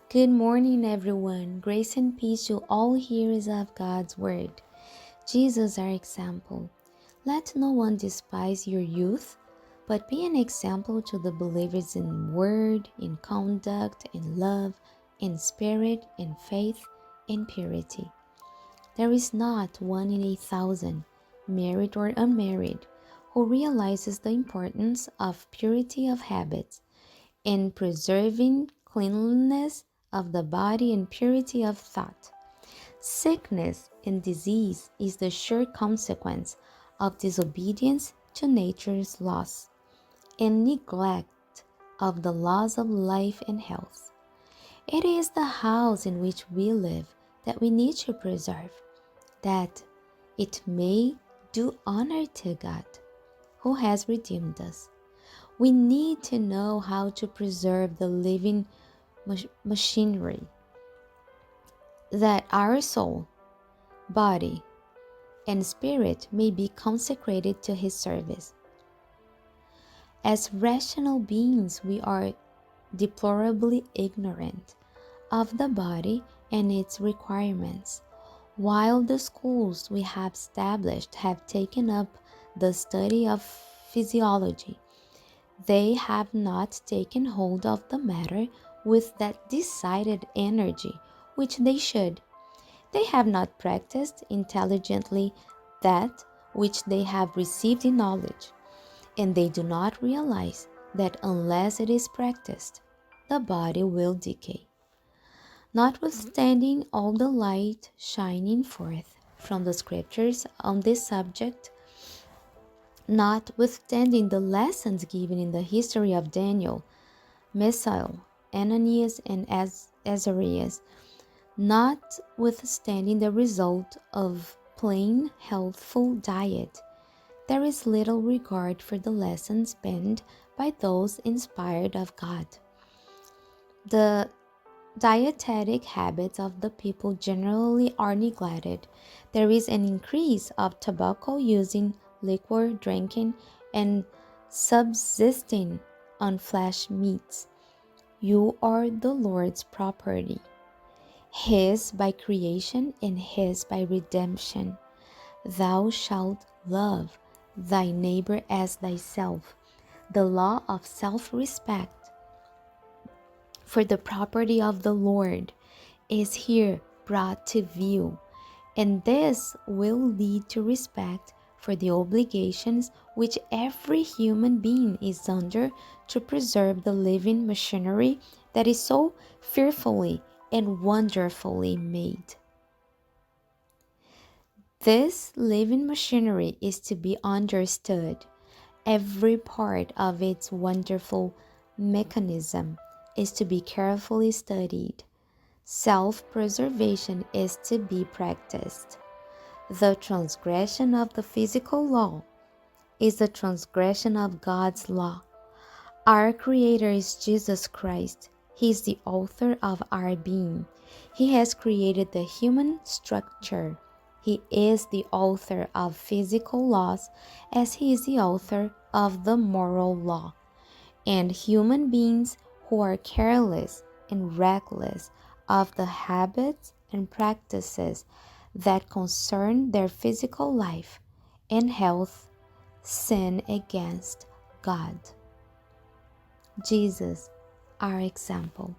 Good morning, everyone. Grace and peace to all hearers of God's word. Jesus, our example. Let no one despise your youth, but be an example to the believers in word, in conduct, in love, in spirit, in faith, in purity. There is not one in 1,000, married or unmarried, who realizes the importance of purity of habits in preserving cleanliness of the body and purity of thought. Sickness and disease is the sure consequence of disobedience to nature's laws and neglect of the laws of life and health. It is the house in which we live that we need to preserve, that it may do honor to God, who has redeemed us. We need to know how to preserve the living machinery that our soul, body, and spirit may be consecrated to His service. As rational beings, we are deplorably ignorant of the body and its requirements, while the schools we have established have taken up the study of physiology. They have not taken hold of the matter with that decided energy which they should. They have not practiced intelligently that which they have received in knowledge, and they do not realize that unless it is practiced, the body will decay. Notwithstanding all the light shining forth from the scriptures on this subject, notwithstanding the lessons given in the history of Daniel, Mishael, Ananias, and Azarias, notwithstanding the result of plain healthful diet, there is little regard for the lessons penned by those inspired of God. The dietetic habits of the people generally are neglected. There is an increase of tobacco using, liquor drinking, and subsisting on flesh meats. You are the Lord's property, His by creation and His by redemption. Thou shalt love thy neighbor as thyself. The law of self-respect for the property of the Lord is here brought to view, and this will lead to respect for the obligations which every human being is under to preserve the living machinery that is so fearfully and wonderfully made. This living machinery is to be understood. Every part of its wonderful mechanism is to be carefully studied. Self-preservation is to be practiced. The transgression of the physical law is the transgression of God's law. Our Creator is Jesus Christ. He is the author of our being. He has created the human structure. He is the author of physical laws as He is the author of the moral law. And human beings who are careless and reckless of the habits and practices that concern their physical life and health sin against God. Jesus, our example.